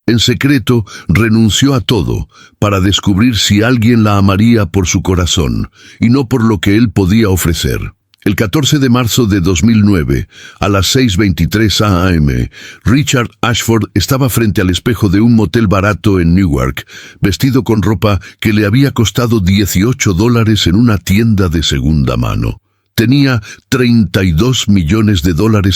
En secreto, renunció a todo para descubrir si alguien la amaría por su corazón y no por lo que él podía ofrecer. El 14 de marzo de 2009, a las 6:23 a.m., Richard Ashford estaba frente al espejo de un motel barato en Newark, vestido con ropa que le había costado $18 en una tienda de segunda mano. Tenía $32 millones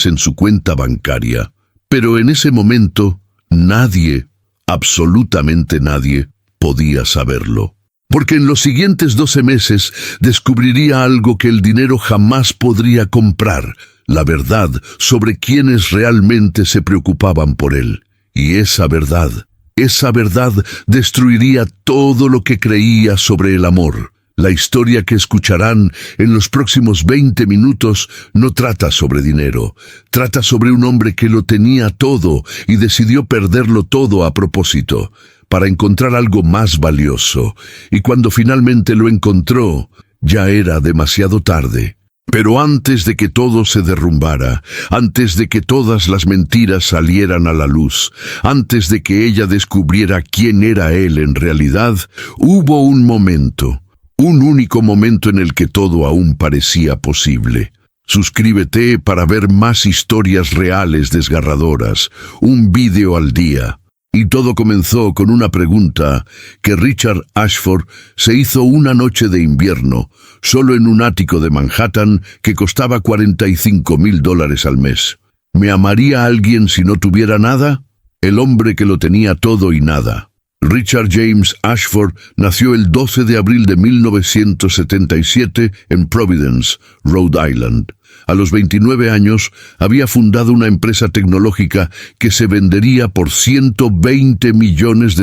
en su cuenta bancaria. Pero en ese momento, nadie, absolutamente nadie, podía saberlo. Porque en los siguientes 12 meses descubriría algo que el dinero jamás podría comprar, la verdad sobre quienes realmente se preocupaban por él. Y esa verdad destruiría todo lo que creía sobre el amor. La historia que escucharán en los próximos 20 minutos no trata sobre dinero, trata sobre un hombre que lo tenía todo y decidió perderlo todo a propósito, para encontrar algo más valioso, y cuando finalmente lo encontró, ya era demasiado tarde. Pero antes de que todo se derrumbara, antes de que todas las mentiras salieran a la luz, antes de que ella descubriera quién era él en realidad, hubo un momento, un único momento en el que todo aún parecía posible. Suscríbete para ver más historias reales desgarradoras, un vídeo al día. Y todo comenzó con una pregunta que Richard Ashford se hizo una noche de invierno, solo en un ático de Manhattan que costaba $45,000 al mes. ¿Me amaría alguien si no tuviera nada? El hombre que lo tenía todo y nada. Richard James Ashford nació el 12 de abril de 1977 en Providence, Rhode Island. A los 29 años, había fundado una empresa tecnológica que se vendería por $120 millones.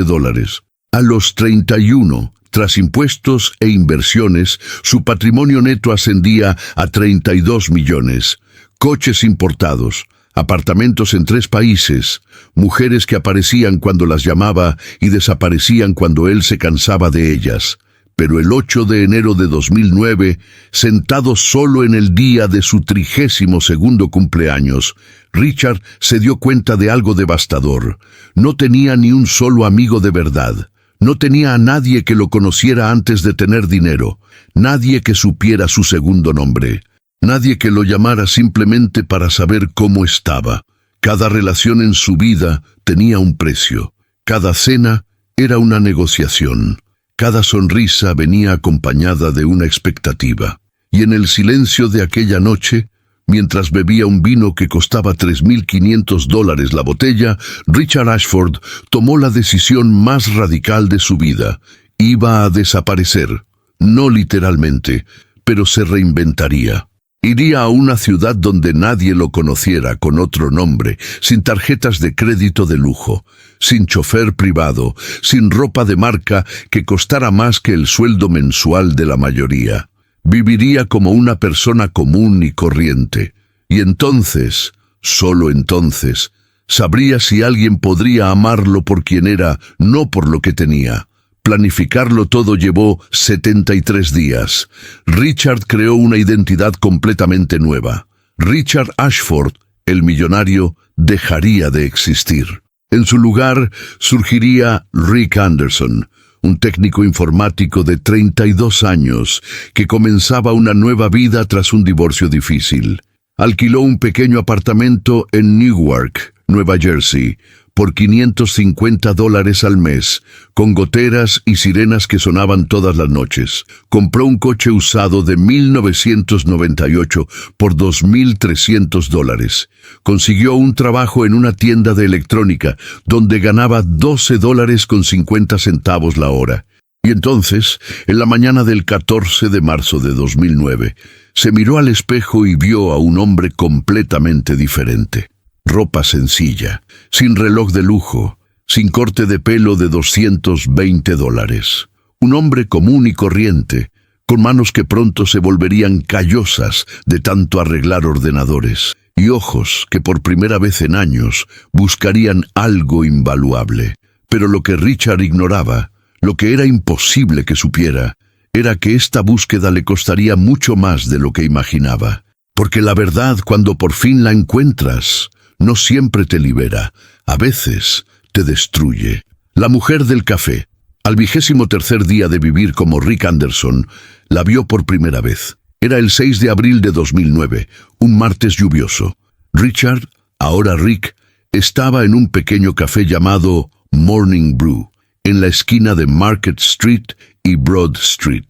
A los 31, tras impuestos e inversiones, su patrimonio neto ascendía a 32 millones. Coches importados, apartamentos en 3 países, mujeres que aparecían cuando las llamaba y desaparecían cuando él se cansaba de ellas. Pero el 8 de enero de 2009, sentado solo en el día de su 32º cumpleaños, Richard se dio cuenta de algo devastador. No tenía ni un solo amigo de verdad. No tenía a nadie que lo conociera antes de tener dinero. Nadie que supiera su segundo nombre. Nadie que lo llamara simplemente para saber cómo estaba. Cada relación en su vida tenía un precio. Cada cena era una negociación. Cada sonrisa venía acompañada de una expectativa. Y en el silencio de aquella noche, mientras bebía un vino que costaba $3,500 la botella, Richard Ashford tomó la decisión más radical de su vida. Iba a desaparecer. No literalmente, pero se reinventaría. Iría a una ciudad donde nadie lo conociera con otro nombre, sin tarjetas de crédito de lujo, sin chofer privado, sin ropa de marca que costara más que el sueldo mensual de la mayoría. Viviría como una persona común y corriente. Y entonces, solo entonces, sabría si alguien podría amarlo por quien era, no por lo que tenía. Planificarlo todo llevó 73 días. Richard creó una identidad completamente nueva. Richard Ashford, el millonario, dejaría de existir. En su lugar surgiría Rick Anderson, un técnico informático de 32 años que comenzaba una nueva vida tras un divorcio difícil. Alquiló un pequeño apartamento en Newark, Nueva Jersey, por $550 al mes, con goteras y sirenas que sonaban todas las noches. Compró un coche usado de 1998 por $2,300. Consiguió un trabajo en una tienda de electrónica, donde ganaba $12.50 la hora. Y entonces, en la mañana del 14 de marzo de 2009, se miró al espejo y vio a un hombre completamente diferente. Ropa sencilla, sin reloj de lujo, sin corte de pelo de $220. Un hombre común y corriente, con manos que pronto se volverían callosas de tanto arreglar ordenadores, y ojos que por primera vez en años buscarían algo invaluable. Pero lo que Richard ignoraba, lo que era imposible que supiera, era que esta búsqueda le costaría mucho más de lo que imaginaba. Porque la verdad, cuando por fin la encuentras, no siempre te libera. A veces te destruye. La mujer del café. Al 23º día de vivir como Rick Anderson, la vio por primera vez. Era el 6 de abril de 2009, un martes lluvioso. Richard, ahora Rick, estaba en un pequeño café llamado Morning Brew, en la esquina de Market Street y Broad Street.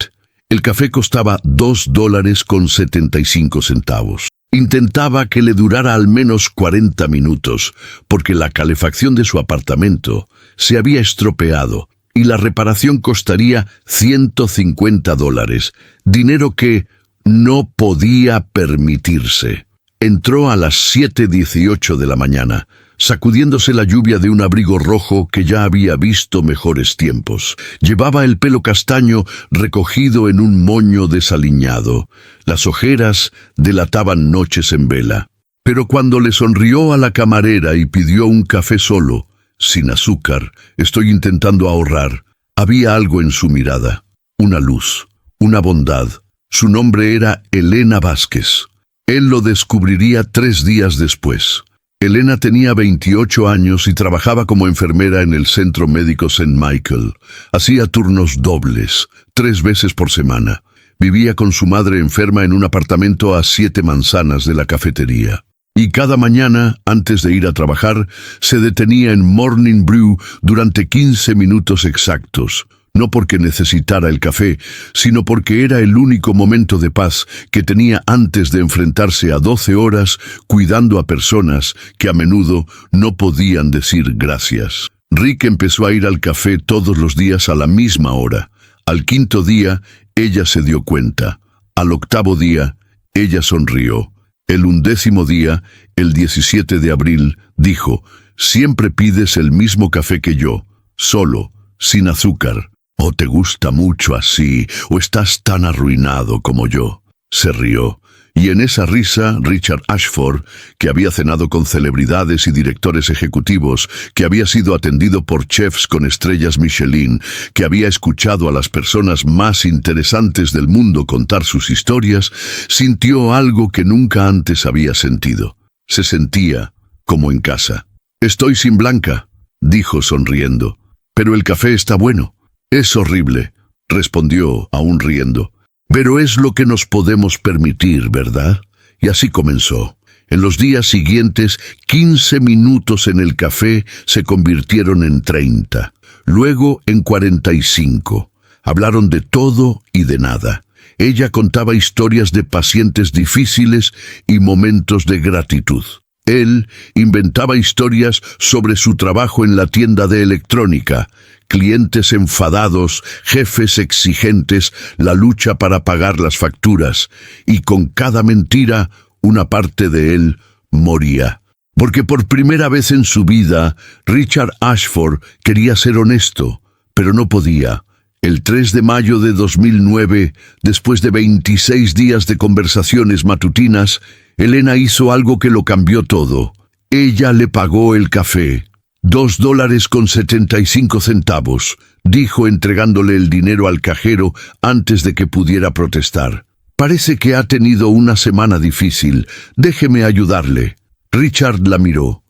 El café costaba $2.75. Intentaba que le durara al menos 40 minutos, porque la calefacción de su apartamento se había estropeado y la reparación costaría $150, dinero que no podía permitirse. Entró a las 7:18 de la mañana, sacudiéndose la lluvia de un abrigo rojo que ya había visto mejores tiempos. Llevaba el pelo castaño recogido en un moño desaliñado. Las ojeras delataban noches en vela. Pero cuando le sonrió a la camarera y pidió un café solo, sin azúcar, estoy intentando ahorrar, había algo en su mirada. Una luz, una bondad. Su nombre era Elena Vázquez. Él lo descubriría 3 días después. Elena tenía 28 años y trabajaba como enfermera en el Centro Médico St. Michael. Hacía turnos dobles, 3 veces por semana. Vivía con su madre enferma en un apartamento a 7 manzanas de la cafetería. Y cada mañana, antes de ir a trabajar, se detenía en Morning Brew durante 15 minutos exactos. No porque necesitara el café, sino porque era el único momento de paz que tenía antes de enfrentarse a 12 horas cuidando a personas que a menudo no podían decir gracias. Rick empezó a ir al café todos los días a la misma hora. Al 5.º día, ella se dio cuenta. Al 8.º día, ella sonrió. El 11.º día, el 17 de abril, dijo: «Siempre pides el mismo café que yo, solo, sin azúcar. ¿O te gusta mucho así, o estás tan arruinado como yo?» Se rió, y en esa risa Richard Ashford, que había cenado con celebridades y directores ejecutivos, que había sido atendido por chefs con estrellas Michelin, que había escuchado a las personas más interesantes del mundo contar sus historias, sintió algo que nunca antes había sentido. Se sentía como en casa. «Estoy sin Blanca», dijo sonriendo, «pero el café está bueno». «Es horrible», respondió, aún riendo, «pero es lo que nos podemos permitir, ¿verdad?» Y así comenzó. En los días siguientes, 15 minutos en el café se convirtieron en 30, luego en 45. Hablaron de todo y de nada. Ella contaba historias de pacientes difíciles y momentos de gratitud. Él inventaba historias sobre su trabajo en la tienda de electrónica, clientes enfadados, jefes exigentes, la lucha para pagar las facturas, y con cada mentira, una parte de él moría. Porque por primera vez en su vida, Richard Ashford quería ser honesto, pero no podía. El 3 de mayo de 2009, después de 26 días de conversaciones matutinas, Elena hizo algo que lo cambió todo. Ella le pagó el café. $2.75, dijo entregándole el dinero al cajero antes de que pudiera protestar. «Parece que ha tenido una semana difícil. Déjeme ayudarle». Richard la miró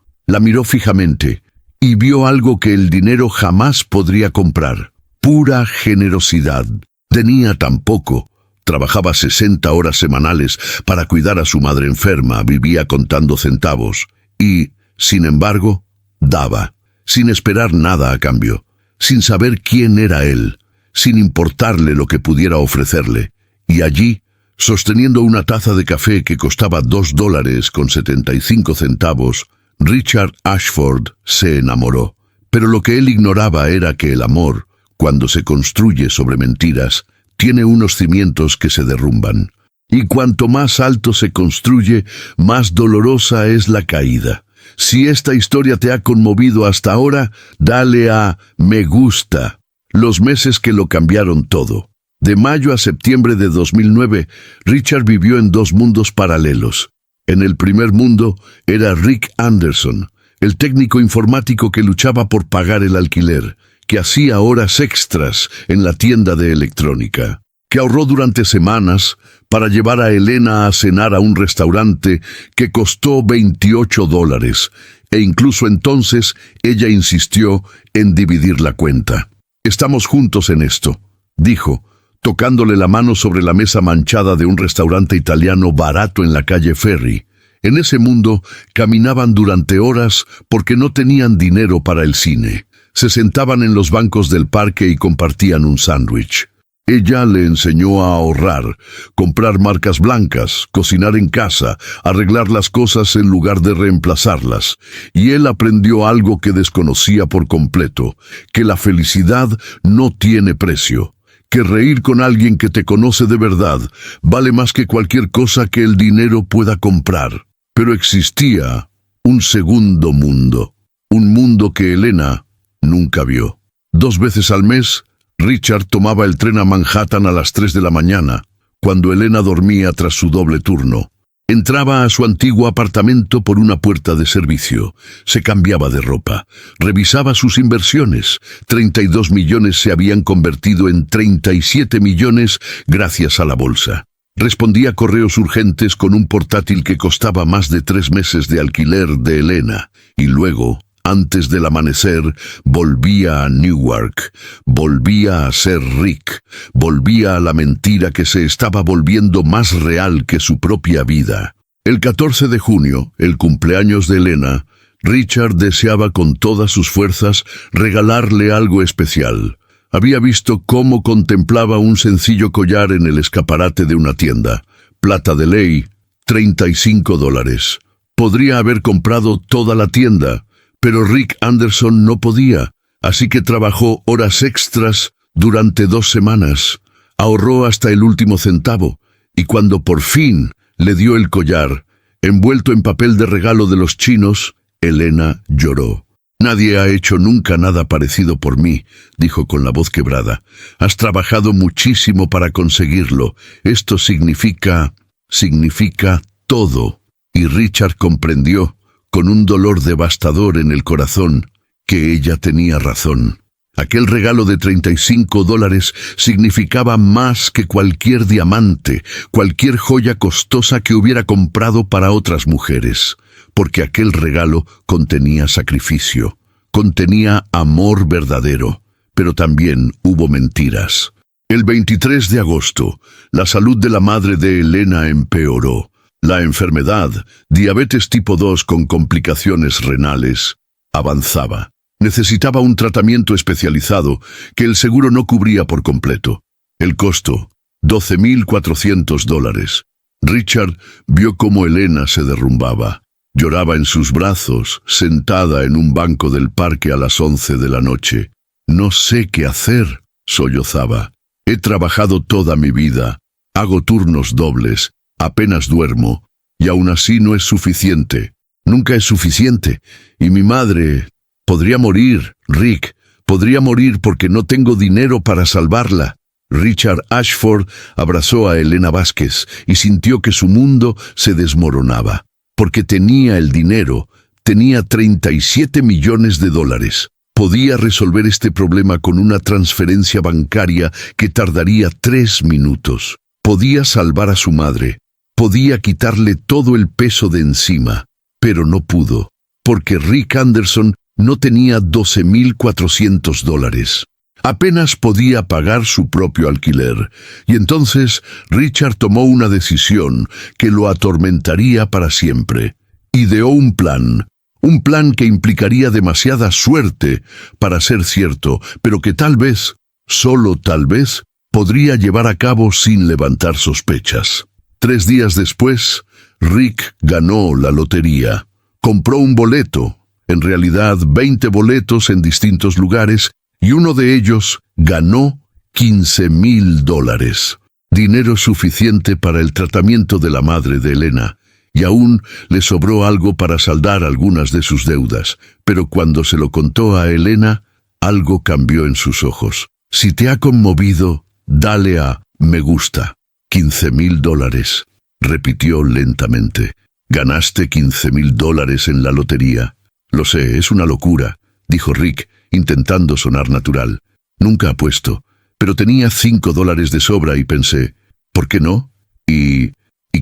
fijamente, y vio algo que el dinero jamás podría comprar. Pura generosidad. Tenía tan poco. Trabajaba 60 horas semanales para cuidar a su madre enferma, vivía contando centavos. Y, sin embargo, daba, sin esperar nada a cambio, sin saber quién era él, sin importarle lo que pudiera ofrecerle. Y allí, sosteniendo una taza de café que costaba $2.75, Richard Ashford se enamoró. Pero lo que él ignoraba era que el amor, cuando se construye sobre mentiras, tiene unos cimientos que se derrumban. Y cuanto más alto se construye, más dolorosa es la caída. Si esta historia te ha conmovido hasta ahora, dale a me gusta. Los meses que lo cambiaron todo. De mayo a septiembre de 2009, Richard vivió en 2 mundos paralelos. En el primer mundo era Rick Anderson, el técnico informático que luchaba por pagar el alquiler, que hacía horas extras en la tienda de electrónica, que ahorró durante semanas para llevar a Elena a cenar a un restaurante que costó $28, e incluso entonces ella insistió en dividir la cuenta. «Estamos juntos en esto», dijo, tocándole la mano sobre la mesa manchada de un restaurante italiano barato en la calle Ferry. En ese mundo caminaban durante horas porque no tenían dinero para el cine. Se sentaban en los bancos del parque y compartían un sándwich. Ella le enseñó a ahorrar, comprar marcas blancas, cocinar en casa, arreglar las cosas en lugar de reemplazarlas. Y él aprendió algo que desconocía por completo, que la felicidad no tiene precio, que reír con alguien que te conoce de verdad vale más que cualquier cosa que el dinero pueda comprar. Pero existía un segundo mundo, un mundo que Elena nunca vio. 2 veces al mes, Richard tomaba el tren a Manhattan a las 3 de la mañana, cuando Elena dormía tras su doble turno. Entraba a su antiguo apartamento por una puerta de servicio, se cambiaba de ropa, revisaba sus inversiones. 32 millones se habían convertido en 37 millones gracias a la bolsa. Respondía correos urgentes con un portátil que costaba más de 3 meses de alquiler de Elena, y luego, antes del amanecer, volvía a Newark, volvía a ser Rick, volvía a la mentira que se estaba volviendo más real que su propia vida. El 14 de junio, el cumpleaños de Elena, Richard deseaba con todas sus fuerzas regalarle algo especial. Había visto cómo contemplaba un sencillo collar en el escaparate de una tienda. Plata de ley, $35. Podría haber comprado toda la tienda, pero Rick Anderson no podía, así que trabajó horas extras durante 2 semanas. Ahorró hasta el último centavo, y cuando por fin le dio el collar, envuelto en papel de regalo de los chinos, Elena lloró. «Nadie ha hecho nunca nada parecido por mí», dijo con la voz quebrada. «Has trabajado muchísimo para conseguirlo. Esto significa todo». Y Richard comprendió, con un dolor devastador en el corazón, que ella tenía razón. Aquel regalo de $35 significaba más que cualquier diamante, cualquier joya costosa que hubiera comprado para otras mujeres, porque aquel regalo contenía sacrificio, contenía amor verdadero, pero también hubo mentiras. El 23 de agosto, la salud de la madre de Elena empeoró. La enfermedad, diabetes tipo 2 con complicaciones renales, avanzaba. Necesitaba un tratamiento especializado que el seguro no cubría por completo. El costo, $12,400. Richard vio cómo Elena se derrumbaba. Lloraba en sus brazos, sentada en un banco del parque a las 11 de la noche. «No sé qué hacer», sollozaba. «He trabajado toda mi vida, hago turnos dobles, apenas duermo, y aún así no es suficiente. Nunca es suficiente. Y mi madre podría morir, Rick, podría morir porque no tengo dinero para salvarla». Richard Ashford abrazó a Elena Vázquez y sintió que su mundo se desmoronaba. Porque tenía el dinero, tenía $37 millones. Podía resolver este problema con una transferencia bancaria que tardaría 3 minutos. Podía salvar a su madre. Podía quitarle todo el peso de encima, pero no pudo, porque Rick Anderson no tenía $12,400. Apenas podía pagar su propio alquiler, y entonces Richard tomó una decisión que lo atormentaría para siempre. Ideó un plan que implicaría demasiada suerte para ser cierto, pero que tal vez, solo tal vez, podría llevar a cabo sin levantar sospechas. 3 días después, Rick ganó la lotería. Compró un boleto, en realidad 20 boletos en distintos lugares, y uno de ellos ganó $15,000. Dinero suficiente para el tratamiento de la madre de Elena, y aún le sobró algo para saldar algunas de sus deudas. Pero cuando se lo contó a Elena, algo cambió en sus ojos. «Si te ha conmovido, dale a me gusta». $15,000, repitió lentamente. «Ganaste $15,000 en la lotería». «Lo sé, es una locura», dijo Rick, intentando sonar natural. «Nunca apuesto, pero tenía $5 de sobra y pensé, ¿por qué no? ¿Y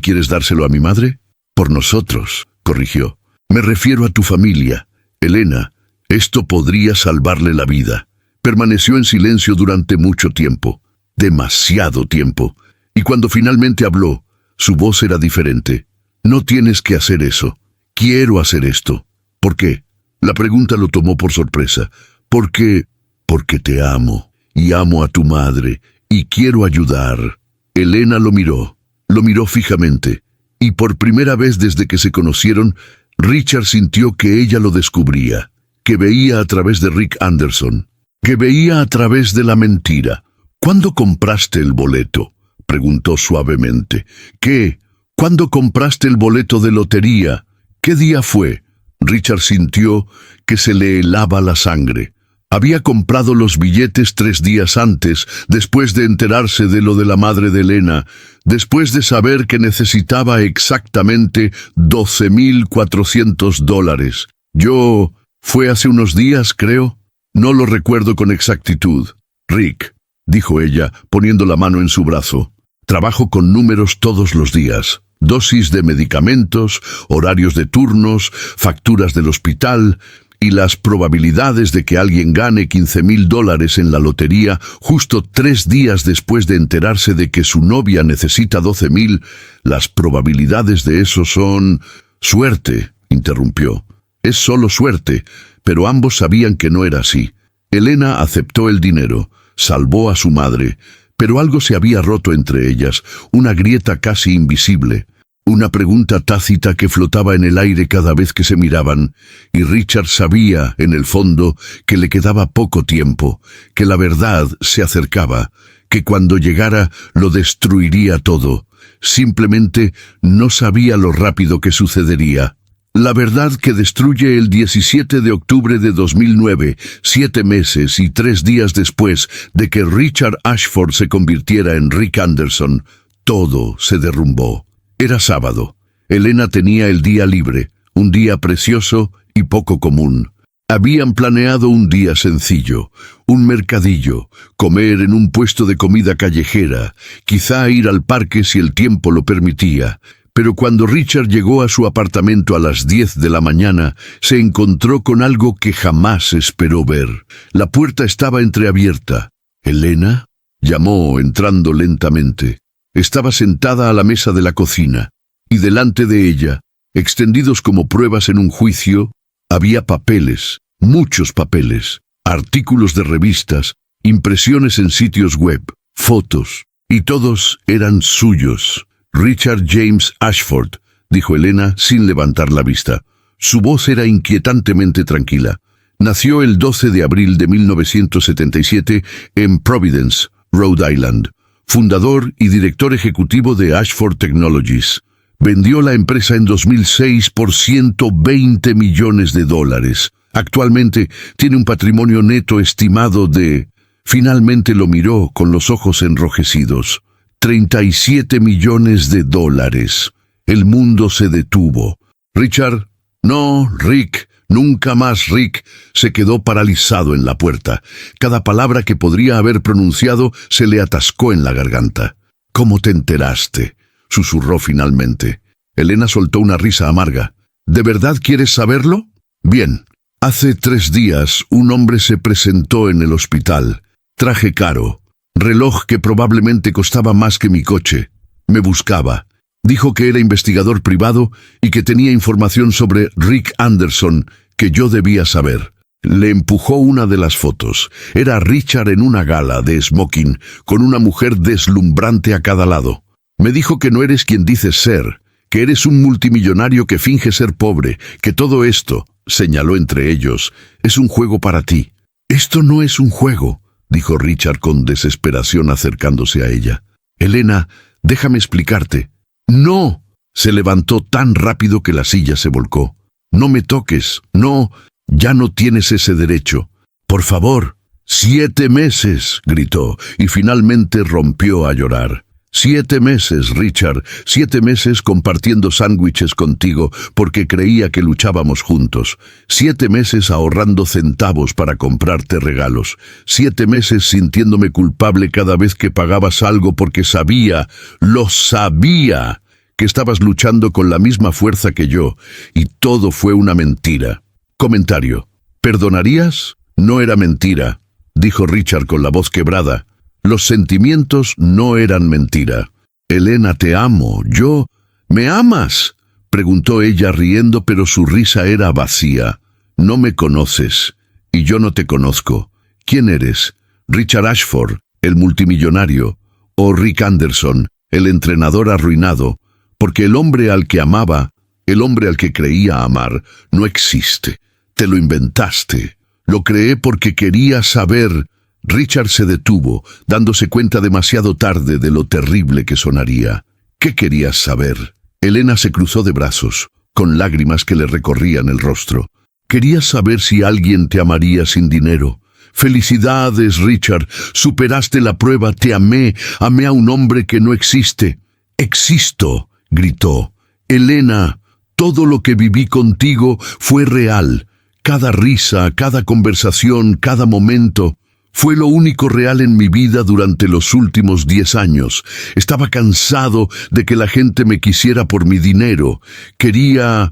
quieres dárselo a mi madre?» «Por nosotros», corrigió. Me refiero a tu familia. Elena, esto podría salvarle la vida. Permaneció en silencio durante mucho tiempo, demasiado tiempo, y cuando finalmente habló, su voz era diferente. No tienes que hacer eso. Quiero hacer esto. ¿Por qué? La pregunta lo tomó por sorpresa. ¿Por qué? Porque te amo, y amo a tu madre, y quiero ayudar. Elena lo miró fijamente, y por primera vez desde que se conocieron, Richard sintió que ella lo descubría, que veía a través de Rick Anderson, que veía a través de la mentira. ¿Cuándo compraste el boleto?, preguntó suavemente. ¿Qué? ¿Cuándo compraste el boleto de lotería? ¿Qué día fue? Richard sintió que se le helaba la sangre. Había comprado los billetes 3 días antes, después de enterarse de lo de la madre de Elena, después de saber que necesitaba exactamente $12,400. Fue hace unos días, creo. No lo recuerdo con exactitud. Rick, dijo ella, poniendo la mano en su brazo. Trabajo con números todos los días. Dosis de medicamentos, horarios de turnos, facturas del hospital y las probabilidades de que alguien gane $15,000 en la lotería justo 3 días después de enterarse de que su novia necesita 12,000, las probabilidades de eso son... Suerte, interrumpió. Es solo suerte, pero ambos sabían que no era así. Elena aceptó el dinero, salvó a su madre, pero algo se había roto entre ellas, una grieta casi invisible. Una pregunta tácita que flotaba en el aire cada vez que se miraban, y Richard sabía, en el fondo, que le quedaba poco tiempo, que la verdad se acercaba, que cuando llegara lo destruiría todo. Simplemente no sabía lo rápido que sucedería. La verdad que destruye el 17 de octubre de 2009, 7 meses y 3 días después de que Richard Ashford se convirtiera en Rick Anderson, todo se derrumbó. Era sábado. Elena tenía el día libre, un día precioso y poco común. Habían planeado un día sencillo, un mercadillo, comer en un puesto de comida callejera, quizá ir al parque si el tiempo lo permitía. Pero cuando Richard llegó a su apartamento a las 10 de la mañana, se encontró con algo que jamás esperó ver. La puerta estaba entreabierta. ¿Elena?, llamó, entrando lentamente. Estaba sentada a la mesa de la cocina, y delante de ella, extendidos como pruebas en un juicio, había papeles, muchos papeles, artículos de revistas, impresiones en sitios web, fotos, y todos eran suyos. Richard James Ashford, dijo Elena sin levantar la vista. Su voz era inquietantemente tranquila. Nació el 12 de abril de 1977 en Providence, Rhode Island. Fundador y director ejecutivo de Ashford Technologies. Vendió la empresa en 2006 por $120 millones. Actualmente tiene un patrimonio neto estimado de... Finalmente lo miró con los ojos enrojecidos. $37 millones. El mundo se detuvo. Richard, no, Rick, nunca más Rick, se quedó paralizado en la puerta. Cada palabra que podría haber pronunciado se le atascó en la garganta. ¿Cómo te enteraste?, susurró finalmente. Elena soltó una risa amarga. ¿De verdad quieres saberlo? Bien. Hace 3 días un hombre se presentó en el hospital. Traje caro. Reloj que probablemente costaba más que mi coche. Me buscaba. Dijo que era investigador privado y que tenía información sobre Rick Anderson que yo debía saber. Le empujó una de las fotos. Era Richard en una gala de smoking, con una mujer deslumbrante a cada lado. Me dijo que no eres quien dices ser, que eres un multimillonario que finge ser pobre, que todo esto, señaló entre ellos, es un juego para ti. Esto no es un juego, dijo Richard con desesperación acercándose a ella. Elena, déjame explicarte. ¡No! Se levantó tan rápido que la silla se volcó. No me toques. No, ya no tienes ese derecho. Por favor. 7 meses, gritó, y finalmente rompió a llorar. 7 meses, Richard, 7 meses compartiendo sándwiches contigo porque creía que luchábamos juntos. 7 meses ahorrando centavos para comprarte regalos. 7 meses sintiéndome culpable cada vez que pagabas algo porque sabía, lo sabía, que estabas luchando con la misma fuerza que yo, y todo fue una mentira. Comentario. ¿Perdonarías? No era mentira, dijo Richard con la voz quebrada. Los sentimientos no eran mentira. Elena, te amo. ¿Me amas?, preguntó ella riendo, pero su risa era vacía. No me conoces, y yo no te conozco. ¿Quién eres? ¿Richard Ashford, el multimillonario? ¿O Rick Anderson, el entrenador arruinado? Porque el hombre al que amaba, el hombre al que creía amar, no existe. Te lo inventaste. Lo creé porque quería saber. Richard se detuvo, dándose cuenta demasiado tarde de lo terrible que sonaría. ¿Qué querías saber? Elena se cruzó de brazos, con lágrimas que le recorrían el rostro. Querías saber si alguien te amaría sin dinero. Felicidades, Richard. Superaste la prueba. Te amé. Amé a un hombre que no existe. Existo, gritó. Elena, todo lo que viví contigo fue real. Cada risa, cada conversación, cada momento. Fue lo único real en mi vida durante los últimos 10 años. Estaba cansado de que la gente me quisiera por mi dinero. Querías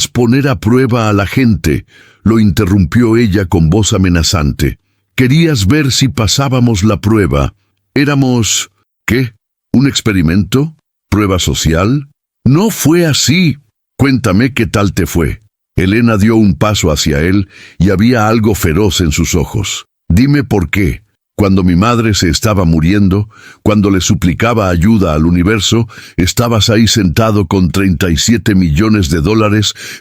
poner a prueba a la gente, lo interrumpió ella con voz amenazante. Querías ver si pasábamos la prueba. Éramos, ¿qué? ¿Un experimento? ¿Prueba social? No fue así. Cuéntame qué tal te fue. Elena dio un paso hacia él y había algo feroz en sus ojos. Dime por qué. Cuando mi madre se estaba muriendo, cuando le suplicaba ayuda al universo, estabas ahí sentado con $37 millones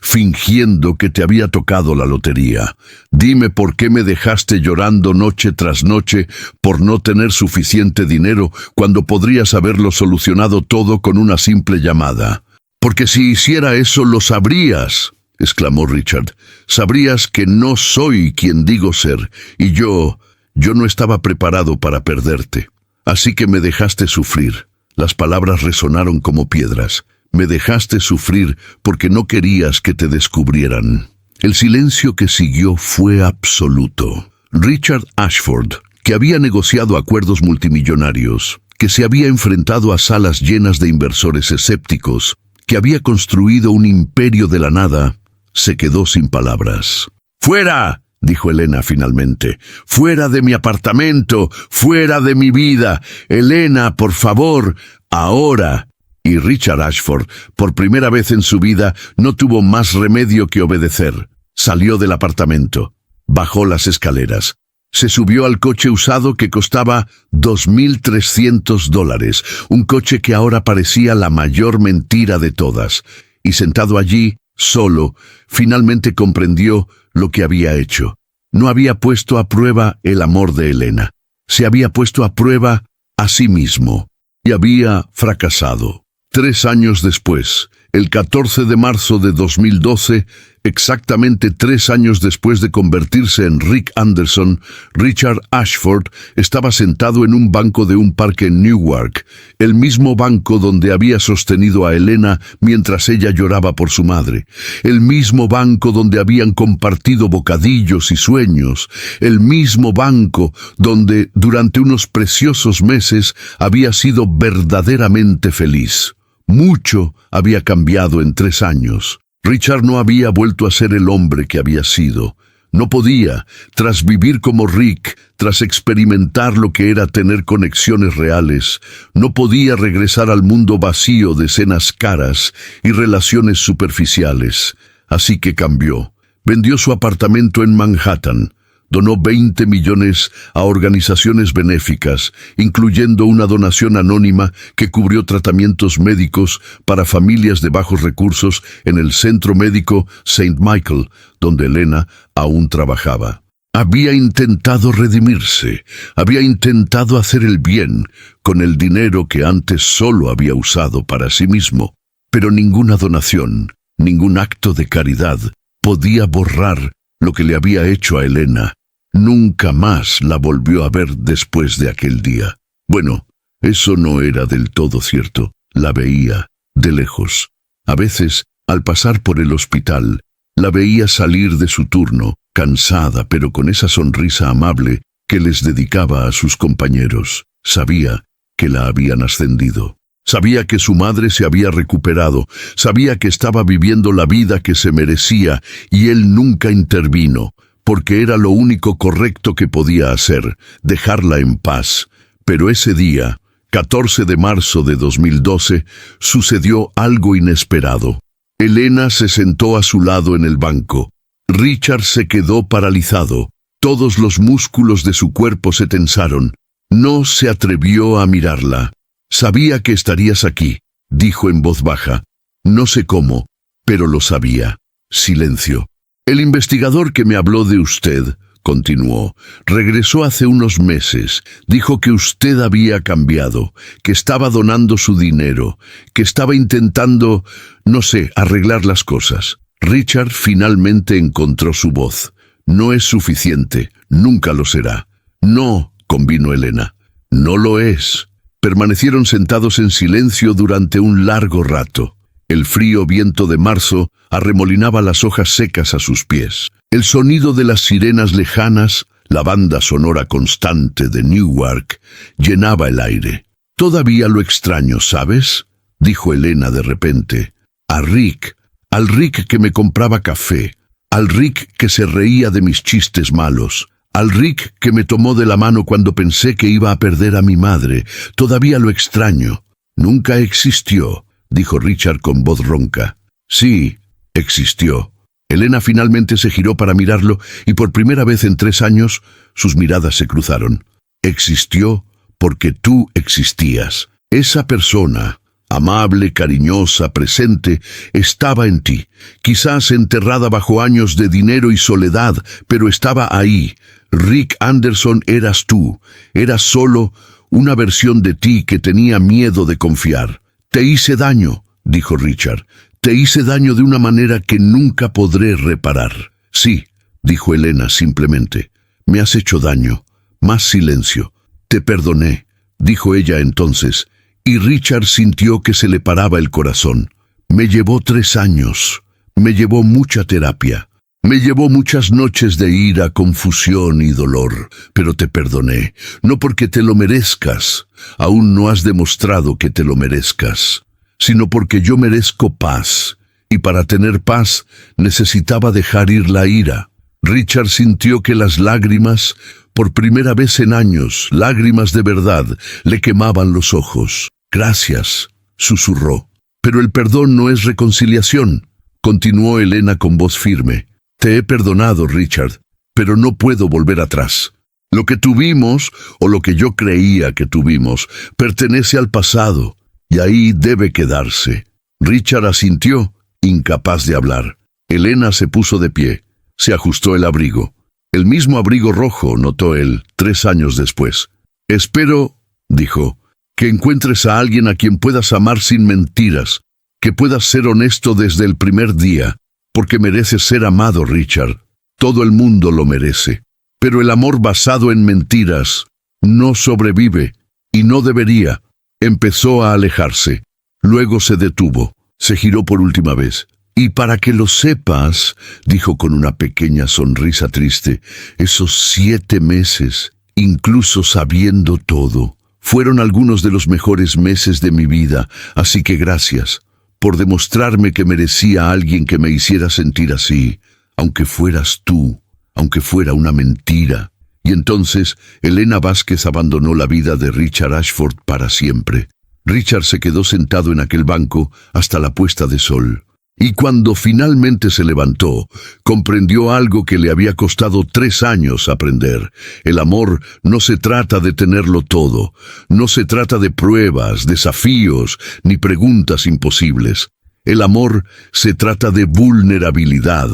fingiendo que te había tocado la lotería. Dime por qué me dejaste llorando noche tras noche por no tener suficiente dinero cuando podrías haberlo solucionado todo con una simple llamada. Porque si hiciera eso lo sabrías, exclamó Richard. Sabrías que no soy quien digo ser, y yo no estaba preparado para perderte. Así que me dejaste sufrir. Las palabras resonaron como piedras. Me dejaste sufrir porque no querías que te descubrieran. El silencio que siguió fue absoluto. Richard Ashford, que había negociado acuerdos multimillonarios, que se había enfrentado a salas llenas de inversores escépticos, que había construido un imperio de la nada, se quedó sin palabras. ¡Fuera!, dijo Elena finalmente. ¡Fuera de mi apartamento! ¡Fuera de mi vida! Elena, por favor, ahora. Y Richard Ashford, por primera vez en su vida, no tuvo más remedio que obedecer. Salió del apartamento, bajó las escaleras, se subió al coche usado que costaba $2,300, un coche que ahora parecía la mayor mentira de todas, y sentado allí, solo, finalmente comprendió lo que había hecho. No había puesto a prueba el amor de Elena. Se había puesto a prueba a sí mismo. Y había fracasado. 3 años después, el 14 de marzo de 2012, exactamente 3 años después de convertirse en Rick Anderson, Richard Ashford estaba sentado en un banco de un parque en Newark, el mismo banco donde había sostenido a Elena mientras ella lloraba por su madre, el mismo banco donde habían compartido bocadillos y sueños, el mismo banco donde durante unos preciosos meses había sido verdaderamente feliz. Mucho había cambiado en 3 años. Richard no había vuelto a ser el hombre que había sido. No podía, tras vivir como Rick, tras experimentar lo que era tener conexiones reales, no podía regresar al mundo vacío de escenas caras y relaciones superficiales. Así que cambió. Vendió su apartamento en Manhattan. Donó 20 millones a organizaciones benéficas, incluyendo una donación anónima que cubrió tratamientos médicos para familias de bajos recursos en el centro médico St. Michael, donde Elena aún trabajaba. Había intentado redimirse, había intentado hacer el bien con el dinero que antes solo había usado para sí mismo, pero ninguna donación, ningún acto de caridad podía borrar lo que le había hecho a Elena. Nunca más la volvió a ver después de aquel día. Bueno, eso no era del todo cierto. La veía de lejos. A veces, al pasar por el hospital, la veía salir de su turno, cansada pero con esa sonrisa amable que les dedicaba a sus compañeros. Sabía que la habían ascendido. Sabía que su madre se había recuperado, sabía que estaba viviendo la vida que se merecía, y él nunca intervino, porque era lo único correcto que podía hacer, dejarla en paz. Pero ese día, 14 de marzo de 2012, sucedió algo inesperado. Elena se sentó a su lado en el banco. Richard se quedó paralizado. Todos los músculos de su cuerpo se tensaron. No se atrevió a mirarla. «Sabía que estarías aquí», dijo en voz baja. «No sé cómo, pero lo sabía». Silencio. «El investigador que me habló de usted», continuó, «regresó hace unos meses. Dijo que usted había cambiado, que estaba donando su dinero, que estaba intentando, no sé, arreglar las cosas». Richard finalmente encontró su voz. «No es suficiente, nunca lo será». «No», convino Elena. «No lo es». Permanecieron sentados en silencio durante un largo rato. El frío viento de marzo arremolinaba las hojas secas a sus pies. El sonido de las sirenas lejanas, la banda sonora constante de Newark, llenaba el aire. «Todavía lo extraño, ¿sabes?», dijo Elena de repente. «A Rick, al Rick que me compraba café, al Rick que se reía de mis chistes malos, al Rick que me tomó de la mano cuando pensé que iba a perder a mi madre. Todavía lo extraño». «Nunca existió», dijo Richard con voz ronca. «Sí, existió». Elena finalmente se giró para mirarlo y por primera vez en 3 años sus miradas se cruzaron. «Existió porque tú existías. Esa persona, amable, cariñosa, presente, estaba en ti. Quizás enterrada bajo años de dinero y soledad, pero estaba ahí. Rick Anderson eras tú. Eras solo una versión de ti que tenía miedo de confiar». «Te hice daño», dijo Richard. «Te hice daño de una manera que nunca podré reparar». «Sí», dijo Elena simplemente. «Me has hecho daño». Más silencio. «Te perdoné», dijo ella entonces, y Richard sintió que se le paraba el corazón. «Me llevó 3 años. Me llevó mucha terapia. Me llevó muchas noches de ira, confusión y dolor, pero te perdoné, no porque te lo merezcas, aún no has demostrado que te lo merezcas, sino porque yo merezco paz, y para tener paz necesitaba dejar ir la ira». Richard sintió que las lágrimas, por primera vez en años, lágrimas de verdad, le quemaban los ojos. «Gracias», susurró. «Pero el perdón no es reconciliación», continuó Elena con voz firme. «Te he perdonado, Richard, pero no puedo volver atrás. Lo que tuvimos, o lo que yo creía que tuvimos, pertenece al pasado, y ahí debe quedarse». Richard asintió, incapaz de hablar. Elena se puso de pie. Se ajustó el abrigo. El mismo abrigo rojo, notó él, 3 años después. «Espero», dijo, «que encuentres a alguien a quien puedas amar sin mentiras, que puedas ser honesto desde el primer día, porque mereces ser amado, Richard. Todo el mundo lo merece. Pero el amor basado en mentiras no sobrevive, y no debería». Empezó a alejarse. Luego se detuvo. Se giró por última vez. «Y para que lo sepas», dijo con una pequeña sonrisa triste, «esos 7 meses, incluso sabiendo todo, fueron algunos de los mejores meses de mi vida, así que gracias por demostrarme que merecía a alguien que me hiciera sentir así, aunque fueras tú, aunque fuera una mentira». Y entonces Elena Vázquez abandonó la vida de Richard Ashford para siempre. Richard se quedó sentado en aquel banco hasta la puesta de sol. Y cuando finalmente se levantó, comprendió algo que le había costado 3 años aprender. El amor no se trata de tenerlo todo, no se trata de pruebas, desafíos, ni preguntas imposibles. El amor se trata de vulnerabilidad,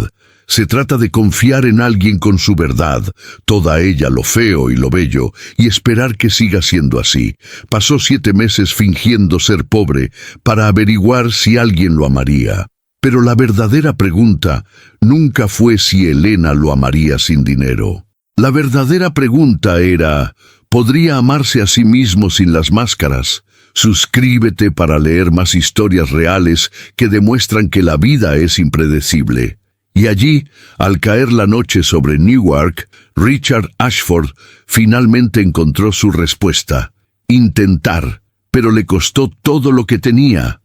se trata de confiar en alguien con su verdad, toda ella lo feo y lo bello, y esperar que siga siendo así. Pasó 7 meses fingiendo ser pobre para averiguar si alguien lo amaría. Pero la verdadera pregunta nunca fue si Elena lo amaría sin dinero. La verdadera pregunta era, ¿podría amarse a sí mismo sin las máscaras? Suscríbete para leer más historias reales que demuestran que la vida es impredecible. Y allí, al caer la noche sobre Newark, Richard Ashford finalmente encontró su respuesta. Intentar. pero le costó todo lo que tenía.